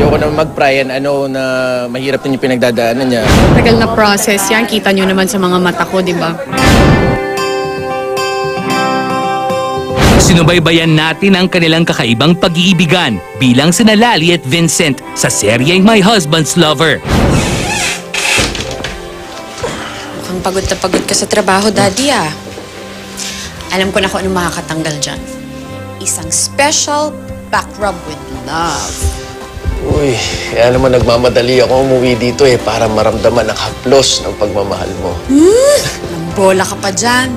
Ayoko na mag-pry and I know na mahirap din yung pinagdadaanan niya. Tagal na process yan. Kita nyo naman sa mga mata ko, di ba? Sinubaybayan natin ang kanilang kakaibang pag-iibigan bilang sina Lali at Vincent sa seryeng My Husband's Lover. Mukhang pagod na pagod ka sa trabaho, Daddy, ah. Alam ko na kung ano makakatanggal dyan. Isang special back rub with love. Uy, kaya naman nagmamadali ako umuwi dito para maramdaman ang haplos ng pagmamahal mo. Bola ka pa dyan.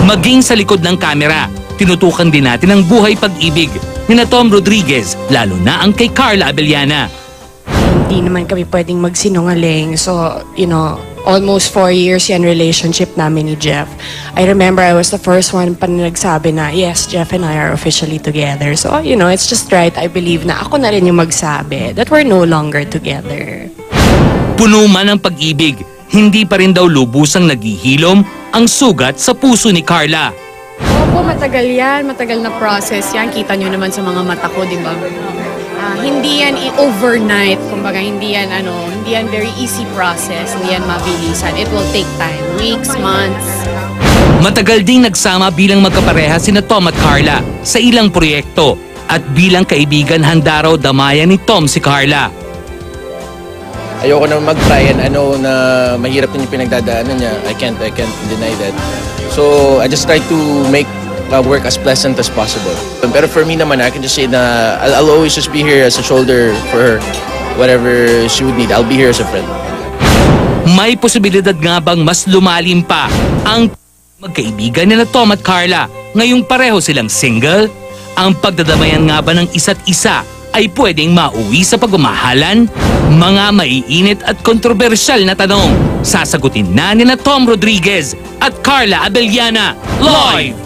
Maging sa likod ng kamera, tinutukan din natin ang buhay pag-ibig ni Tom Rodriguez, lalo na ang kay Carla Abellana. Hindi naman kami pwedeng magsinungaling. So, almost 4 years yan relationship namin ni Jeff. I remember I was the first one pa na nagsabi na, yes, Jeff and I are officially together. So, it's just right, I believe na ako na rin yung magsabi that we're no longer together. Puno man ang pag-ibig, hindi pa rin daw lubusang naghihilom ang sugat sa puso ni Carla. Opo, matagal yan. Matagal na process yan. Kita nyo naman sa mga mata ko, di ba? Hindi yan overnight. Kumbaga, hindi yan very easy process. Hindi yan mabilisan. It will take time. Weeks, months. Matagal ding nagsama bilang magkapareha sina Tom at Carla sa ilang proyekto. At bilang kaibigan, handa raw damayan ni Tom si Carla. Ayoko na mag-pry and I know na mahirap din yung pinagdadaanan niya. I can't deny that. So, I just try to make work as pleasant as possible. Pero for me naman, I can just say na I'll always just be here as a shoulder for her. Whatever she would need, I'll be here as a friend. May posibilidad nga bang mas lumalim pa ang magkaibigan nila Tom at Carla ngayong pareho silang single? Ang pagdadamayan nga ba ng isa't isa ay pwedeng mauwi sa pagmamahalan? Mga maiinit at kontrobersyal na tanong, sasagutin na ni Tom Rodriguez at Carla Abellana live!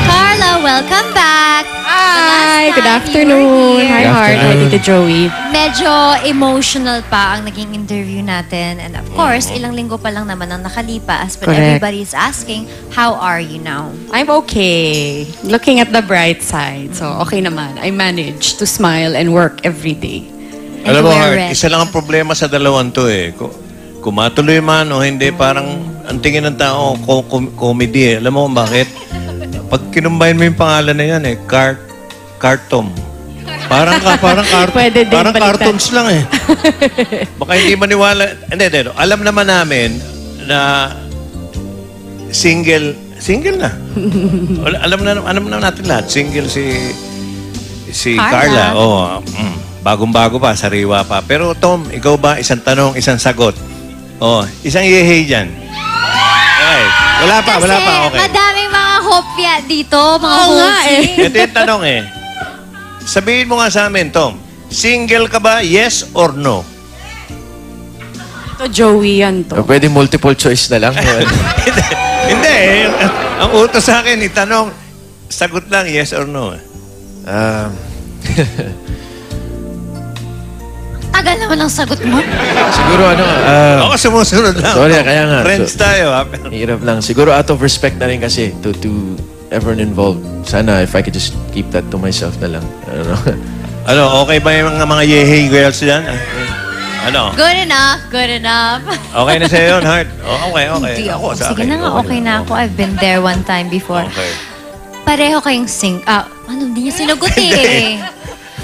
Carla, welcome back! Hi! Good afternoon! Hi, Heart! Hi, Tita Joey. Medyo emotional pa ang naging interview natin. And of course, ilang linggo pa lang naman ang nakalipas. But Correct. everybody's asking, how are you now? I'm okay. Looking at the bright side. So, okay naman. I manage to smile and work every day. And Alam mo, to wear Heart, red. isa lang ang problema sa dalawang to Kung matuloy man o hindi, parang ang tingin ng tao, comedy Alam mo kung bakit? Pag kinumbahin mo yung pangalan na yan Cartom. Parang Pwede din parang baliktad. cartoons lang Baka hindi maniwala. Hindi. Alam naman namin na single na. alam na natin lahat. Single si Carla. Carla. Bagong-bago pa, sariwa pa. Pero Tom, ikaw ba isang tanong, isang sagot? Isang yehey dyan. Okay. Wala pa. Okay. Madaming mga hopya dito, mga Oo nga hopes. Ito yung tanong Sabihin mo nga sa amin, Tom. Single ka ba? Yes or no? Ito, Joey yan to. Pwede multiple choice na lang. Hindi. Ang utos sa akin, itanong, sagot lang, yes or no. Tagal naman ang sagot mo. Siguro Ako sumusunod lang. Sorry, kaya nga. Friends tayo. hirap lang. Siguro out of respect na rin kasi to everyone involved. Sana if I could just keep that to myself na lang. I don't know. Okay ba yung mga yehey girls dyan? Good enough. Okay na sa'yo yun, Heart? Okay. Hindi Ako, ako. sa Sige akin, na nga, okay na ako. I've been there one time before. Okay. Pareho kayong hindi niya sinagot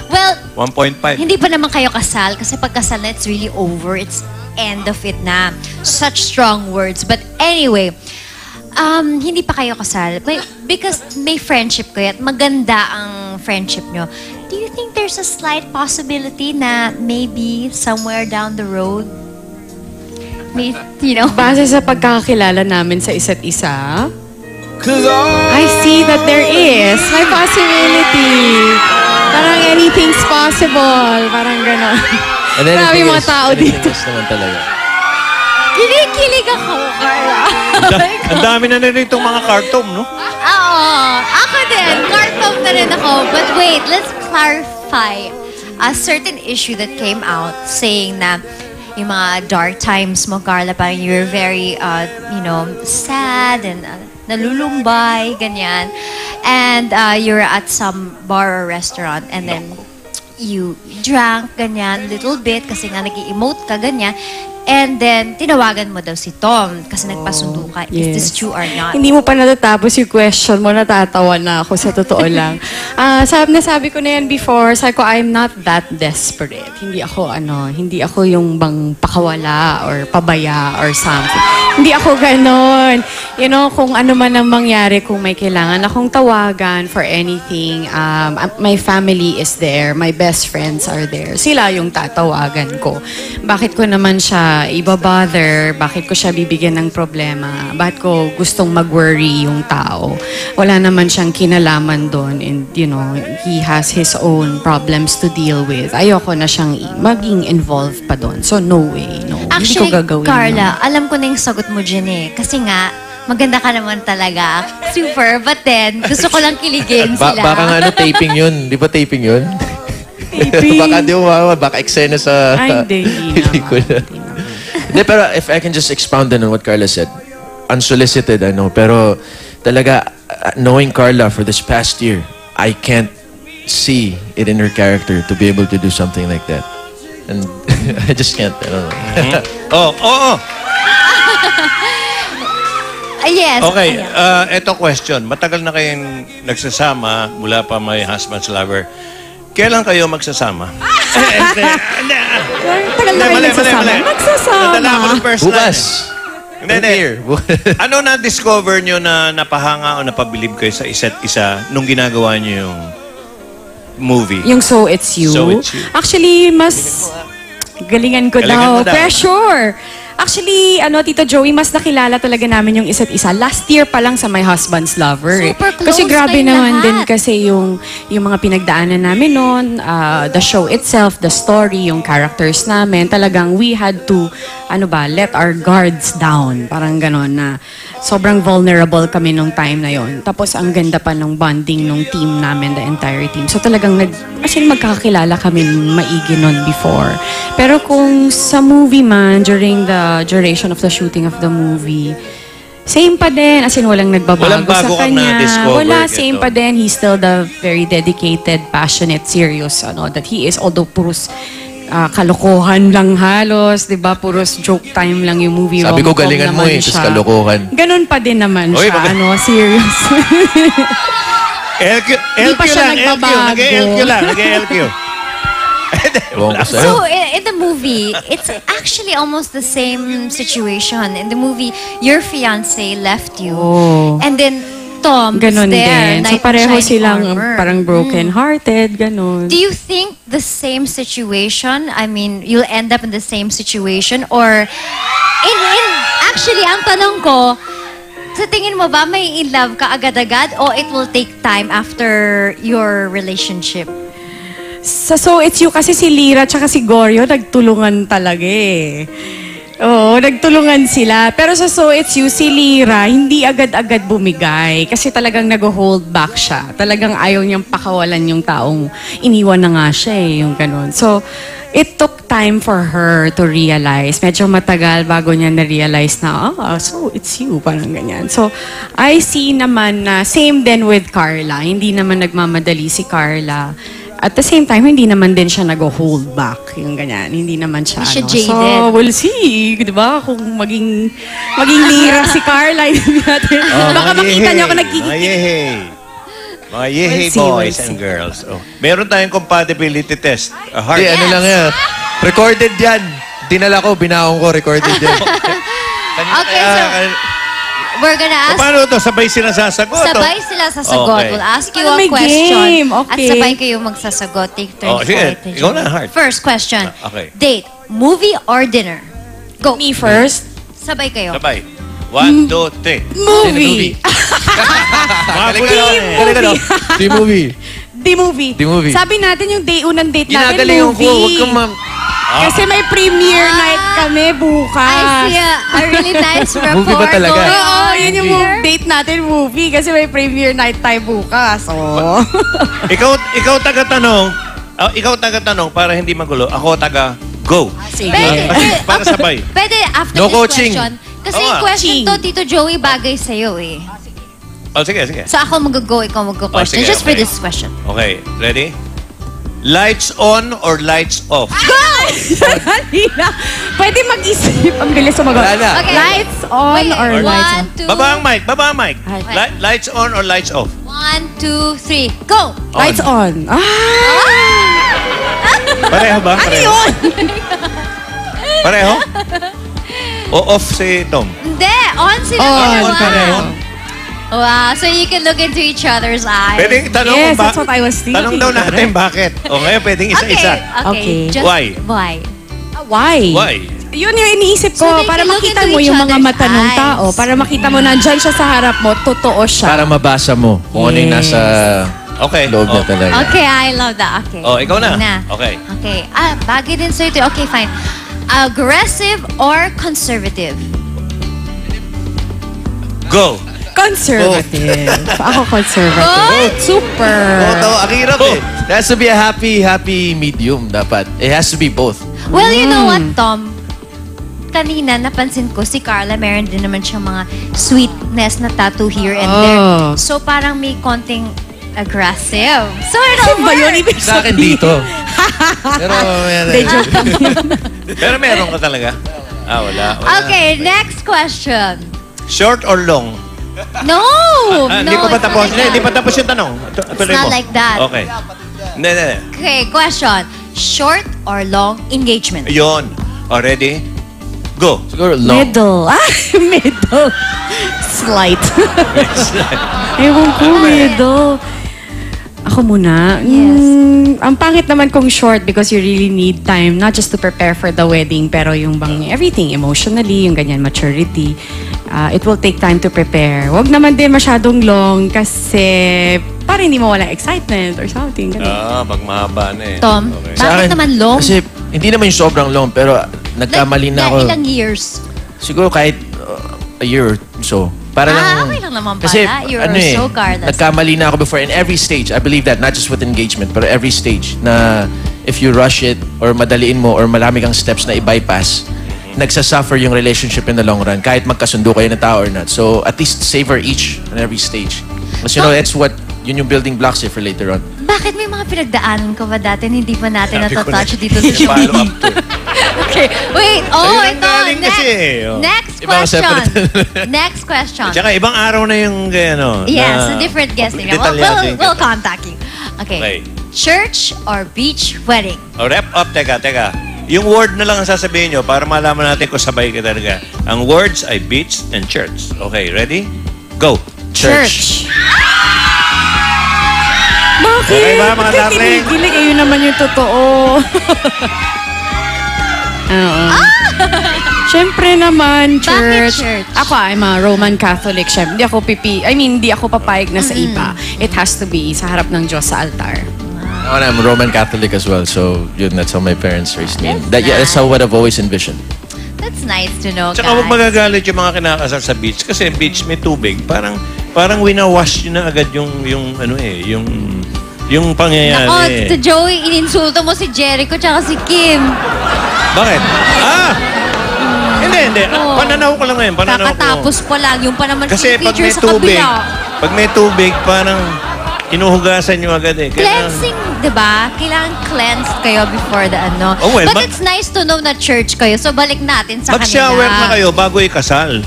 Well, 1.5. hindi pa naman kayo kasal kasi pag kasal na, it's really over. It's end of it na. Such strong words. But anyway, hindi pa kayo kasal. Because may friendship kayo at maganda ang friendship nyo. Do you think there's a slight possibility na maybe somewhere down the road, Base sa pagkakakilala namin sa isa't isa, I see that there is. May possibility. Parang anything's possible. Parang gano'n. Marami mga tao dito. naman talaga. kinikilig ako, Carla. Ang dami na rin itong mga cartoon, no? Oo. Ako din. Cartom na rin ako. But wait, let's clarify. A certain issue that came out saying na yung mga dark times mo, Carla, parang you're very, sad and nalulumbay, ganyan. And you're at some bar or restaurant and then you drank, ganyan, little bit, kasi nga nag-emote ka, ganyan. And then, tinawagan mo daw si Tom kasi nagpasundo ka. Is this true or not? Hindi mo pa natatapos yung question mo, natatawa na ako sa totoo lang. Nasabi ko na yan before, sabi ko, I'm not that desperate. Hindi ako yung bang pakawala or pabaya or something. Hindi ako ganon. You know, kung ano man ang mangyari, kung may kailangan akong tawagan for anything, my family is there, my best friends are there. Sila yung tatawagan ko. Bakit ko naman siya ibabother? Bakit ko siya bibigyan ng problema? Bakit ko gustong mag-worry yung tao? Wala naman siyang kinalaman doon, and you know, he has his own problems to deal with. Ayoko na siyang maging involved pa doon. So no way, no. Actually, hindi ko gagawin. Carla, alam ko na yung sagot mo dyan eh. Kasi nga, maganda ka naman talaga. Super. But then, gusto ko lang kiligin sila. Baka nga taping yun. Di ba taping yun? Taping. Baka di mo baka eksena sa... Ay, hindi pelikula. naman. Hindi, pero if I can just expound on what Carla said. Unsolicited, pero talaga, knowing Carla for this past year, I can't see it in her character to be able to do something like that. And I just can't, I don't know. Yes. Okay, eto question. Matagal na kayong nagsasama mula pa may husband's lover. Kailan kayo magsasama? Tagal na kayo nagsasama. Magsasama. Nadala ako ng first Bukas. Hindi. Ano na-discover nyo na napahanga o napabilib kayo sa isa't isa nung ginagawa nyo yung movie? Yung So It's You? So It's You. Actually, mas galingan ko Galingan mo daw. Pressure! Actually, Tito Joey, mas nakilala talaga namin yung isa't isa. Last year pa lang sa My Husband's Lover. Super close Kasi grabe kayong naman lahat. din kasi yung mga pinagdaanan namin noon, the show itself, the story, yung characters namin, talagang we had to, let our guards down. Parang ganon na sobrang vulnerable kami nung time na yon. Tapos ang ganda pa ng bonding nung team namin, the entire team. So talagang magkakakilala kami maigi noon before. Pero kung sa movie man, during the duration of the shooting of the movie, same pa din. As in, walang nagbabago Walang bago sa kang kanya. na-discover Wala, ito. same pa din. He's still the very dedicated, passionate, serious, that he is. Although puros kalokohan lang halos, di ba? Puros joke time lang yung movie. Sabi ko, rom-com galingan mo naman tapos siya. kalokohan. Ganun pa din naman Oy, siya, serious. Hindi pa siya nagbabago. Nag-LQ lang. Ewan ko sa'yo. So, in the movie, it's actually almost the same situation. In the movie, your fiancé left you. Oh. And then, Tom Ganun is there. din. So knight in pareho shining silang armor. parang broken-hearted, ganun. Do you think the same situation, you'll end up in the same situation? Or, actually, ang tanong ko, sa tingin mo ba may in love ka agad-agad o it will take time after your relationship? Sa So It's You kasi si Lyra tsaka si Goryo nagtulungan talaga eh. Oo, nagtulungan sila. Pero sa So It's You, si Lyra hindi agad-agad bumigay kasi talagang nag-hold back siya. Talagang ayaw niyang pakawalan yung taong iniwan na nga siya eh, yung ganun. So, it took time for her to realize. Medyo matagal bago niya na-realize na, so it's you, parang ganyan. So, I see naman na same din with Carla. Hindi naman nagmamadali si Carla. At the same time, hindi naman din siya nag-hold back. Yung ganyan. Hindi naman siya, Hindi siya So, jaded. we'll see. Di ba? Kung maging Lyra si Carla. Hindi natin. Baka makita niyo ako Mga yehey We'll see, boys we'll and see. girls. Oh. Meron tayong compatibility test. A heart. Hindi, lang yan. Recorded yan. Dinala ko, binaong ko, recorded yan. Okay, so we're gonna ask. Paano ito? Sabay sila sasagot? Sabay sila sasagot. Okay. We'll ask you Ano, a may question. game. At Okay. sabay kayo magsasagot. Take turns. Oh, sige. for it. Ikaw na, Heart. First question. Okay. Date, movie or dinner? Go. Me first. Sabay kayo. Sabay. 1, 2, 3. Movie. The movie. The movie. The movie. Sabi natin yung unang date natin, Ginagalingan ko. movie. Huwag kang Kasi may premiere night kami bukas. I see a really nice rapport. Movie ba talaga? going Oo, on yun yung here. date natin movie kasi may premiere night tayo bukas. Oh. Ikaw taga-tanong. Ikaw taga-tanong para hindi magulo. Ako taga-go. Sige. Pwede, Para sabay. Pwede after No this coaching. question. Kasi Oo yung nga. question to, Coaching. Tito Joey, bagay sa'yo eh. Oh, sige, sige. So ako mag-go, ikaw mag-question. sige, Just for okay. this question. Okay, ready? Lights on or lights off? Dali na. Pwede mag-isip. Ang bilis sumagot. Wala na. Okay. Lights on Wait, or lights off? 1, 2, Baba ang mic, baba ang mic. Ay. Lights on or lights off? 1, 2, 3, go! Lights on. Pareho ba? Ano Pareho? yun? Pareho? O off si Tom? Hindi, on sila On, dalawa. pareho. Wow, so you can look into each other's eyes. Pwedeng tanong Yes, kung that's what I was thinking. Tanong daw natin bakit. O ngayon, pwedeng isa-isa. Okay. Just Why? Why? Why? Why? Yun yung iniisip ko. So they para can look makita into mo each yung mga other's mata ng eyes. tao. Para makita mo nandyan siya sa harap mo. Totoo siya. Para mabasa mo kung ano yung Yes. nasa Okay. loob niya talaga. Okay, I love that. Okay. Oh, ikaw na. Okay. Okay. Okay. Bagay din sa'yo ito. Okay, fine. Aggressive or conservative? Go. Conservative. Ako conservative. Both? Super. Ang hirap eh. It has to be a happy medium dapat. It has to be both. Well, you know what, Tom? Kanina, napansin ko, si Carla, meron din naman siyang mga sweetness na tattoo here and there. So, parang may konting aggressive. So, it'll Ba yun work. ibig Sa akin sabihin? dito. Pero Hindi, joke lang yun. Pero meron ka talaga? Wala. Okay, next question. Short or long? No! Hindi no, pa ba it's not tapos? like Hindi that. pa tapos yung tanong. Tuloy not mo. like that. Okay. Hindi. Okay, question. Short or long engagement? Yun. Ready? Go. siguro long. Middle. Middle. Slight. Ewan ko, middle. Ako muna. Yes. Ang pangit naman kung short because you really need time not just to prepare for the wedding pero yung bang everything emotionally, yung ganyan maturity. It will take time to prepare. Wag naman din masyadong long kasi para hindi mo walang excitement or something. Ganun. Pag mahaba na eh. Tom, Okay. Sa bakit akin, naman long? Kasi hindi naman yung sobrang long pero nagkamali na ako. Ilang years? Siguro kahit a year or so. Para lang, okay lang naman pala. Kasi, You're ano so careless. nagkamali na ako before in every stage. I believe that, not just with engagement, but every stage na if you rush it or madaliin mo or marami kang steps na i-bypass, nagsasuffer yung relationship in the long run kahit magkasundo kayo na tao or not. So at least savor each and every stage. Because you know, that's what, yun yung building blocks for later on. Bakit may mga pinagdaanan ka ba dati na hindi pa natin Sabi ko natatouch na, dito sa show? follow up to. Okay, wait. Oh, Sa'yo lang ito. galing Next, kasi eh. Oh. next Ibang question. separate. Next question. Tsaka ibang araw na yung ano. Yes, a different guest. Detalyado yung- We'll contact you. Okay. Okay. Church or beach wedding? Wrap up, teka. Yung word na lang ang sasabihin nyo para malaman natin kung sabay ka talaga. Ang words ay beach and church. Okay, ready? Go. Church. Bakit? Okay ba, mga Bakit darling? kinikilig? Ayun naman yung totoo. Oo. Siyempre naman, Bakit church. church? Ako, I'm a Roman Catholic. Siyempre, hindi ako papayag na sa iba. It has to be sa harap ng Diyos sa altar. And I'm Roman Catholic as well, so yun, that's how my parents raised me. That's how what I've always envisioned. That's nice to know, Tsaka huwag guys. magagalit yung mga kinakasal sa beach kasi beach may tubig. Parang winawash nyo na agad yung pangyayari. Nako, Tito Joey, ininsulto mo si Jericho tsaka si Kim. Bakit? Hindi. Pananaw ko lang ngayon. Pananaw ko. Kakatapos pa lang. Yung pa naman Kasi pag feature may sa tubig, kabila. parang inuhugasan nyo agad eh. Cleansing, di ba? Kailangan cleansed kayo before the ano. Oh, well, But it's nice to know na church kayo. So, balik natin sa Mag-shower kanila. na kayo bago ikasal.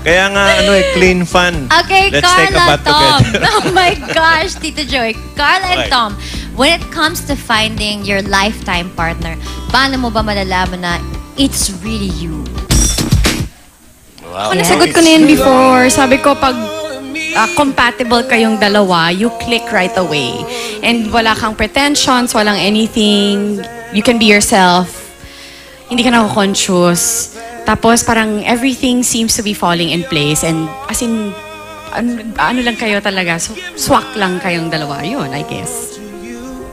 Kaya nga, clean fun. Okay, Let's take a Carla, bath Tom. together. Oh my gosh, Tito Joey. Carla and Okay. Tom, when it comes to finding your lifetime partner, paano mo ba malalaman na it's really you? Wow. Ako, nasagot ko na yun before. Sabi ko, pag compatible kayong dalawa, you click right away. And wala kang pretensions, walang anything. You can be yourself. Hindi ka na-conscious. Tapos parang everything seems to be falling in place. And as in, ano lang kayo talaga. So, swak lang kayong dalawa. Yun, I guess.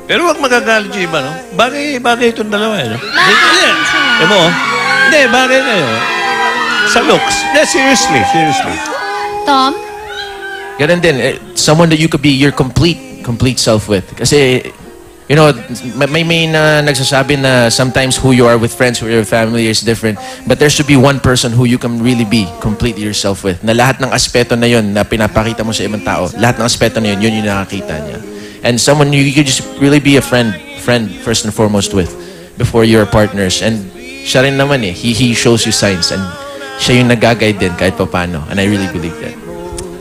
Pero wag magagalit yung iba, no? Bagay itong dalawa, no? Bakit? Hindi, bagay kayo. Sa looks. Seriously. Tom? Ganun din, someone that you could be your complete self with. Kasi, you know, may na nagsasabi na sometimes who you are with friends, who your family is different. But there should be one person who you can really be completely yourself with. Na lahat ng aspeto na yun na pinapakita mo sa ibang tao, lahat ng aspeto na yun yung nakakita niya. and someone you could just really be a friend first and foremost with before you're partners. And siya rin naman eh, he shows you signs and siya yung nag-guide din kahit papano. And I really believe that.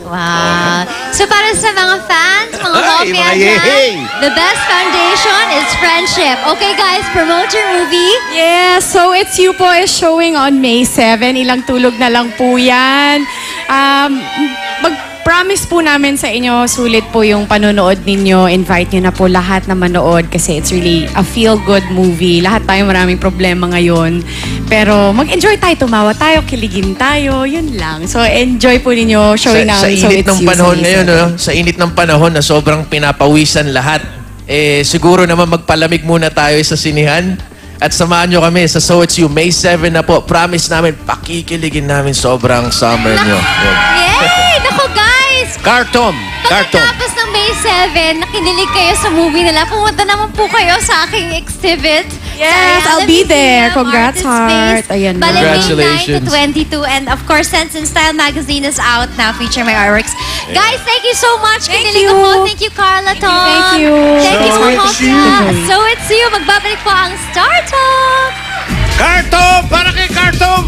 Wow. So para sa mga fans, mga kopya mga dyan, yehey! the best foundation is friendship. Okay guys, promote your movie. Yeah, So It's You po is showing on May 7. Ilang tulog na lang po yan. Mag-promise po namin sa inyo, sulit po yung panonood ninyo. Invite nyo na po lahat na manood kasi it's really a feel-good movie. Lahat tayo maraming problema ngayon. Pero mag-enjoy tayo, tumawa tayo, kiligin tayo, yun lang. So enjoy po ninyo showing Sa namin So init It's ng You. panahon sa May ngayon, 7. no? Sa init ng panahon na sobrang pinapawisan lahat, siguro naman magpalamig muna tayo sa sinihan. At samahan nyo kami sa So It's You, May 7 na po. Promise namin, pakikiligin namin sobrang summer nyo. Yun. Yay! Naku guys! Cartom! Pagkatapos ng May 7, nakinilig kayo sa movie nila, pumunta naman po kayo sa aking exhibit. Yes, sa I'll be Museum, there. Congrats, Artist Heart. Space, Ayan na. Bale, May 9 to Congratulations. 22. And of course, Sense and Style magazine is out now, featuring my artworks. Guys, thank you so much. Thank Kinilig you. ako. Thank you, Carla, Tom. Thank you. Thank you, So so It's much. You. So It's You. Magbabalik po ang Star Talk. Cartom! Para kay Cartom!